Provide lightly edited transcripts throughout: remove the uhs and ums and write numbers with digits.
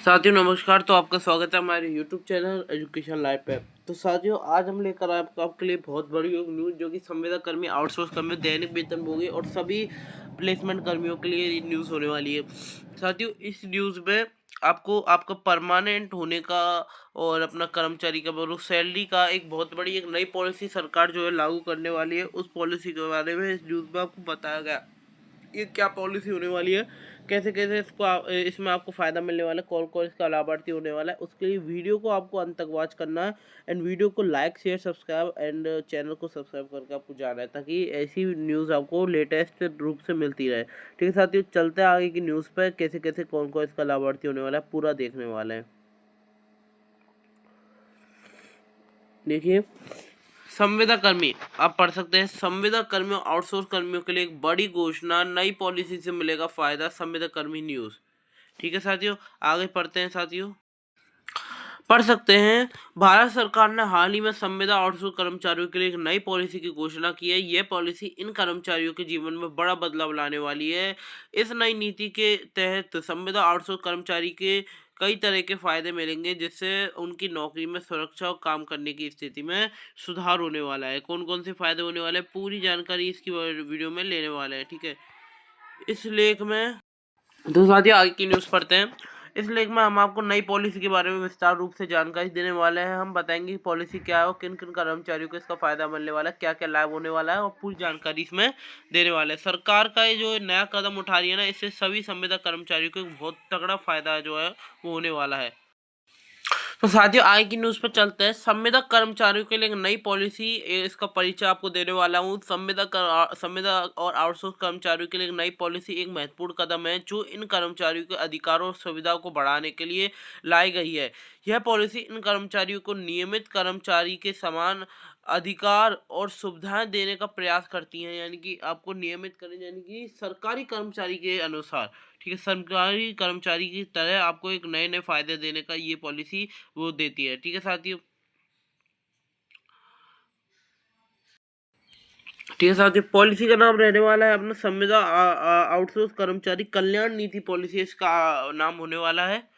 साथियों नमस्कार। तो आपका स्वागत है हमारे यूट्यूब चैनल एजुकेशन लाइव पे। तो साथियों आज हम लेकर आए आपके लिए बहुत बड़ी एक न्यूज़, जो कि संविदा कर्मी, आउटसोर्स कर्मियों, दैनिक वेतनभोगी और सभी प्लेसमेंट कर्मियों के लिए ये न्यूज़ होने वाली है। साथियों इस न्यूज़ में आपको आपका परमानेंट होने का और अपना कर्मचारी का बोलो सैलरी का एक बहुत बड़ी एक नई पॉलिसी सरकार जो है लागू करने वाली है। उस पॉलिसी के बारे में इस न्यूज़ में आपको बताया गया ये क्या पॉलिसी होने वाली है, कैसे कैसे इसमें आपको फ़ायदा मिलने वाला है, कौन कौन इसका लाभार्थी होने वाला है। उसके लिए वीडियो को आपको अंत तक वॉच करना है एंड वीडियो को like share subscribe and channel को सब्सक्राइब करके आपको जाना है, ताकि ऐसी न्यूज़ आपको लेटेस्ट रूप से मिलती रहे। ठीक है साथियों, चलते हैं आगे की न्यूज़ पर। कैसे कैसे कौन कौन इसका लाभार्थी होने वाला है पूरा देखने वाले हैं। देखिए, संविदा कर्मी आप पढ़ सकते हैं। संविदा कर्मियों आउटसोर्स कर्मियों के लिए एक बड़ी घोषणा, नई पॉलिसी से मिलेगा फायदा। संविदा कर्मी न्यूज़। ठीक है साथियों, आगे पढ़ते हैं साथियों। पढ़ सकते हैं, भारत सरकार ने हाल ही में संविदा आउटसोर्स कर्मचारियों के लिए एक नई पॉलिसी की घोषणा की है। यह पॉलिसी इन कर्मचारियों के जीवन में बड़ा बदलाव लाने वाली है। इस नई नीति के तहत संविदा आउटसोर्स कर्मचारी के कई तरह के फायदे मिलेंगे, जिससे उनकी नौकरी में सुरक्षा और काम करने की स्थिति में सुधार होने वाला है। कौन कौन से फायदे होने वाले हैं पूरी जानकारी इसकी वीडियो में लेने वाले हैं। ठीक है, इस लेख में तो साथियों आगे की न्यूज़ पढ़ते हैं। इस लेख में हम आपको नई पॉलिसी के बारे में विस्तार रूप से जानकारी देने वाले हैं। हम बताएंगे कि पॉलिसी क्या है और किन किन कर्मचारियों को इसका फायदा मिलने वाला है, क्या क्या लाभ होने वाला है, और पूरी जानकारी इसमें देने वाले हैं। सरकार का ये जो नया कदम उठा रही है ना, इससे सभी संविदा कर्मचारियों को एक बहुत तगड़ा फायदा जो है वो होने वाला है। तो साथियों आगे की न्यूज़ पर चलते हैं। संविदा कर्मचारियों के लिए एक नई पॉलिसी, इसका परिचय आपको देने वाला हूँ। संविदा और आउटसोर्स कर्मचारियों के लिए एक नई पॉलिसी एक महत्वपूर्ण कदम है, जो इन कर्मचारियों के अधिकारों और सुविधाओं को बढ़ाने के लिए लाई गई है। यह पॉलिसी इन कर्मचारियों को नियमित कर्मचारी के समान अधिकार और सुविधाएं देने का प्रयास करती हैं, यानी कि आपको नियमित करें, यानी कि सरकारी कर्मचारी के अनुसार। ठीक है, सरकारी कर्मचारी की तरह आपको एक नए नए फायदे देने का ये पॉलिसी वो देती है। ठीक है साथियों, ठीक है साथियों, पॉलिसी का नाम रहने वाला है अपना संविदा आउटसोर्स कर्मचारी कल्याण नीति पॉलिसी, इसका नाम होने वाला है।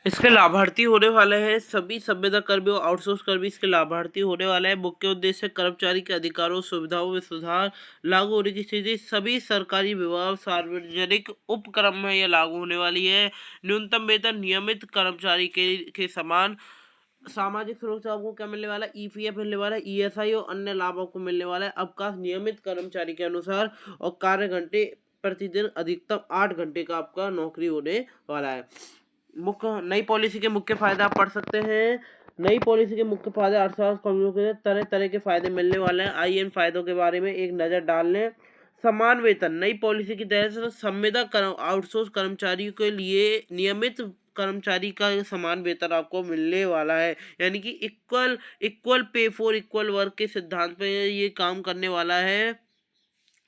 इसके लाभार्थी होने वाले हैं सभी संविदा कर्मी और आउटसोर्स कर्मी, इसके लाभार्थी होने वाले हैं। मुख्य उद्देश्य कर्मचारी के अधिकारों सुविधाओं में सुधार। लागू होने की स्थिति, सभी सरकारी विभाग सार्वजनिक उपक्रम में यह लागू होने वाली है। न्यूनतम वेतन नियमित कर्मचारी के समान। सामाजिक सुरक्षा आपको क्या मिलने वाला है, ईपीएफ मिलने वाला है, ईएसआई और अन्य लाभ आपको मिलने वाला है अवकाश नियमित कर्मचारी के अनुसार, और कार्य घंटे प्रतिदिन अधिकतम 8 घंटे का आपका नौकरी होने वाला है। मुख्य नई पॉलिसी के मुख्य फायदे आप पढ़ सकते हैं। नई पॉलिसी के मुख्य फायदे अर्थशास्त्र कर्मियों के तरह तरह के फायदे मिलने वाले हैं। आइए इन फायदों के बारे में एक नज़र डाल लें। समान वेतन, नई पॉलिसी की तहत संविदा आउटसोर्स कर्मचारियों के लिए नियमित कर्मचारी का समान वेतन आपको मिलने वाला है, यानी कि equal equal pay for equal work के सिद्धांत पे ये काम करने वाला है।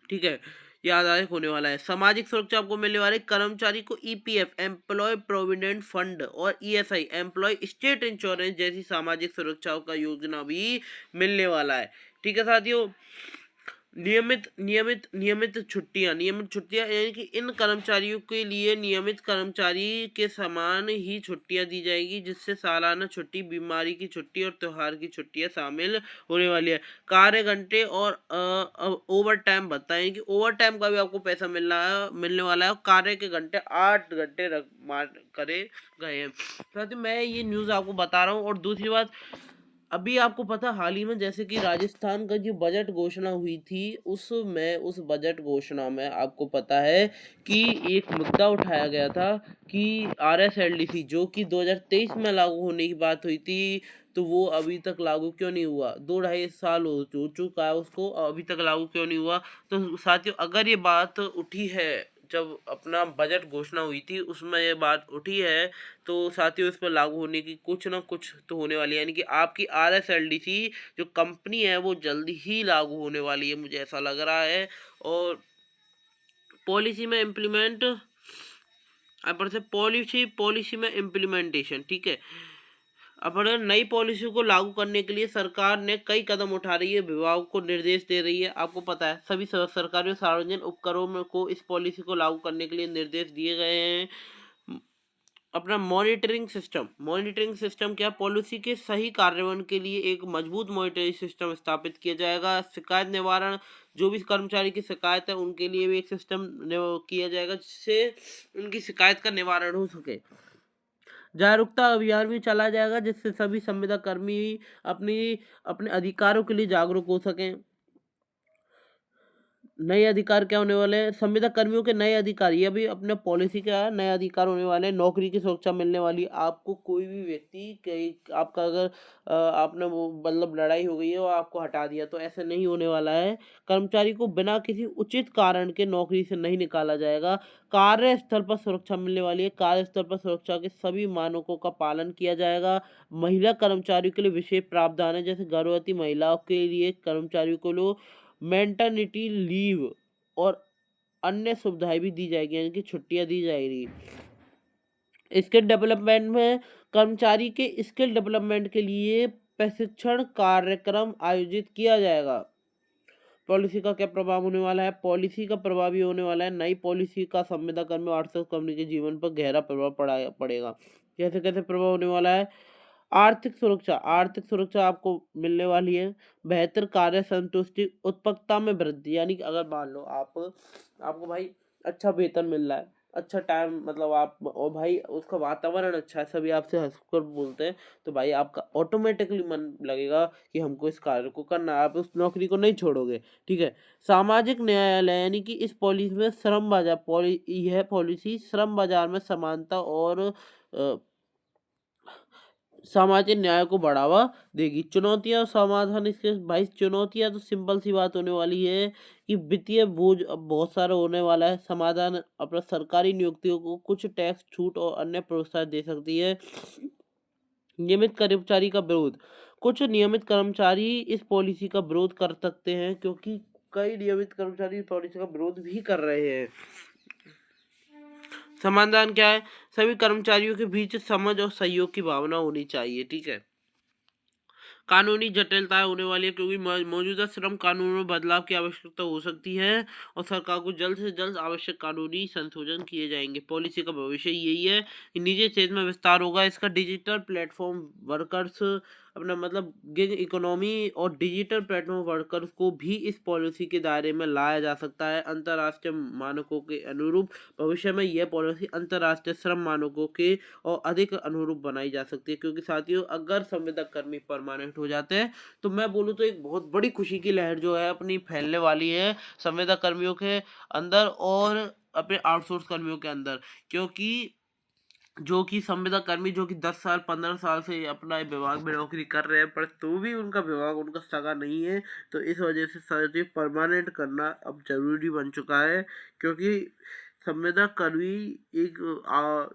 ठीक है, ये आधारित होने वाला है। सामाजिक सुरक्षा आपको मिलने वाले, कर्मचारी को ईपीएफ एम्प्लॉय प्रोविडेंट फंड और ईएसआई एम्प्लॉय स्टेट इंश्योरेंस जैसी सामाजिक सुरक्षाओं का योजना भी मिलने वाला है। ठीक है साथियों, नियमित छुट्टियां, यानी कि इन कर्मचारियों के लिए नियमित कर्मचारी के समान ही छुट्टियां दी जाएगी, जिससे सालाना छुट्टी, बीमारी की छुट्टी और त्योहार की छुट्टियां शामिल होने वाली है। कार्य घंटे और ओवर टाइम भत्ता, यानी कि ओवर टाइम का भी आपको पैसा मिलने वाला है। और कार्य के घंटे 8 घंटे करे गए हैं। साथियों मैं ये न्यूज़ आपको बता रहा हूँ। और दूसरी बात, अभी आपको पता हाल ही में जैसे कि राजस्थान का जो बजट घोषणा हुई थी, उस बजट घोषणा में आपको पता है कि एक मुद्दा उठाया गया था कि आरएसएलडीसी जो कि 2023 में लागू होने की बात हुई थी, तो वो अभी तक लागू क्यों नहीं हुआ। 2 ढाई साल हो चुका है उसको, अभी तक लागू क्यों नहीं हुआ। तो साथियों अगर ये बात उठी है, जब अपना बजट घोषणा हुई थी उसमें ये बात उठी है, तो साथियों इस पर लागू होने की कुछ ना कुछ तो होने वाली है, यानी कि आपकी आरएसएलडीसी जो कंपनी है वो जल्दी ही लागू होने वाली है, मुझे ऐसा लग रहा है। और पॉलिसी में इम्प्लीमेंट अपन से पॉलिसी में इम्प्लीमेंटेशन। ठीक है, अब अगर नई पॉलिसी को लागू करने के लिए सरकार ने कई कदम उठा रही है, विभाग को निर्देश दे रही है। आपको पता है सभी सरकारी और सार्वजनिक उपक्रमों को इस पॉलिसी को लागू करने के लिए निर्देश दिए गए हैं। अपना मॉनिटरिंग सिस्टम क्या, पॉलिसी के सही कार्यान्वयन के लिए एक मजबूत मॉनिटरिंग सिस्टम स्थापित किया जाएगा। शिकायत निवारण, जो भी कर्मचारी की शिकायत है उनके लिए भी एक सिस्टम किया जाएगा जिससे उनकी शिकायत का निवारण हो सके। जागरूकता अभियान भी चलाया जाएगा जिससे सभी संविदा कर्मी अपनी अपने अधिकारों के लिए जागरूक हो सकें। नए अधिकार क्या होने वाले हैं, संविदा कर्मियों के नए अधिकार, ये भी अपने पॉलिसी का नए अधिकार होने वाले हैं। नौकरी की सुरक्षा मिलने वाली है आपको, कोई भी व्यक्ति कहीं आपका अगर आपने वो मतलब लड़ाई हो गई है और आपको हटा दिया तो ऐसे नहीं होने वाला है। कर्मचारी को बिना किसी उचित कारण के नौकरी से नहीं निकाला जाएगा। कार्यस्थल पर सुरक्षा मिलने वाली है, कार्यस्थल पर सुरक्षा के सभी मानकों का पालन किया जाएगा। महिला कर्मचारियों के लिए विशेष प्रावधान है, जैसे गर्भवती महिलाओं के लिए कर्मचारियों को लो मेटरनिटी लीव और अन्य सुविधाएं भी दी जाएगी, यानी कि छुट्टियां दी जाएगी। स्किल डेवलपमेंट में कर्मचारी के स्किल डेवलपमेंट के लिए प्रशिक्षण कार्यक्रम आयोजित किया जाएगा। पॉलिसी का क्या प्रभाव होने वाला है, पॉलिसी का प्रभाव ये होने वाला है, नई पॉलिसी का संविदा कर्मी और आउटसोर्स कंपनी के जीवन पर गहरा प्रभाव पड़ेगा। कैसे कैसे प्रभाव होने वाला है, आर्थिक सुरक्षा आपको मिलने वाली है। बेहतर कार्य संतुष्टि, उत्पादकता में वृद्धि, यानी कि अगर मान लो आपको भाई अच्छा वेतन मिल रहा है, अच्छा टाइम मतलब आप और भाई उसका वातावरण अच्छा है, सभी आपसे हंसकर बोलते हैं, तो भाई आपका ऑटोमेटिकली मन लगेगा कि हमको इस कार्य को करना है, आप उस नौकरी को नहीं छोड़ोगे। ठीक है। सामाजिक न्यायालय, यानी कि इस पॉलिसी में यह पॉलिसी श्रम बाजार में समानता और सामाजिक न्याय को बढ़ावा देगी। चुनौतियां और समाधान, इसके भाई चुनौतियां तो सिंपल सी बात होने वाली है कि वित्तीय बोझ अब बहुत सारा होने वाला है। समाधान अपना सरकारी नियुक्तियों को कुछ टैक्स छूट और अन्य प्रोत्साहन दे सकती है। नियमित कर्मचारी का विरोध, कुछ नियमित कर्मचारी इस पॉलिसी का विरोध कर सकते हैं क्योंकि कई नियमित कर्मचारी इस पॉलिसी का विरोध भी कर रहे हैं। समाधान क्या है, सभी कर्मचारियों के बीच समझ और सहयोग की भावना होनी चाहिए। ठीक है। कानूनी जटिलताएं होने वाली है क्योंकि मौजूदा श्रम कानूनों में बदलाव की आवश्यकता हो सकती है और सरकार को जल्द से जल्द आवश्यक कानूनी संशोधन किए जाएंगे। पॉलिसी का भविष्य यही है कि निजी क्षेत्र में विस्तार होगा, इसका डिजिटल प्लेटफॉर्म वर्कर्स अपना मतलब गिग इकोनॉमी और डिजिटल प्लेटफॉर्म वर्कर्स को भी इस पॉलिसी के दायरे में लाया जा सकता है। अंतर्राष्ट्रीय मानकों के अनुरूप भविष्य में यह पॉलिसी अंतर्राष्ट्रीय श्रम मानकों के और अधिक अनुरूप बनाई जा सकती है, क्योंकि साथियों अगर संविदा कर्मी परमानेंट हो जाते हैं तो मैं बोलूँ तो एक बहुत बड़ी खुशी की लहर जो है अपनी फैलने वाली है संविदा कर्मियों के अंदर और अपने आउटसोर्स कर्मियों के अंदर। क्योंकि जो कि संविदा कर्मी जो कि 10 साल 15 साल से अपना विभाग में नौकरी कर रहे हैं पर तो भी उनका विभाग उनका सगा नहीं है, तो इस वजह से सर्जरी परमानेंट करना अब जरूरी बन चुका है। क्योंकि संविदा कर्मी एक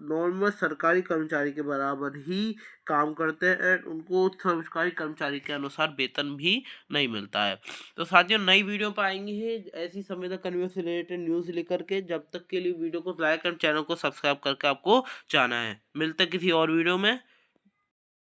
नॉर्मल सरकारी कर्मचारी के बराबर ही काम करते हैं एंड उनको सरकारी कर्मचारी के अनुसार वेतन भी नहीं मिलता है। तो साथियों नई वीडियो पर आएंगे ऐसी संविदा कर्मियों से रिलेटेड न्यूज़ लेकर के, जब तक के लिए वीडियो को लाइक और चैनल को सब्सक्राइब करके आपको जाना है। मिलते हैं किसी और वीडियो में।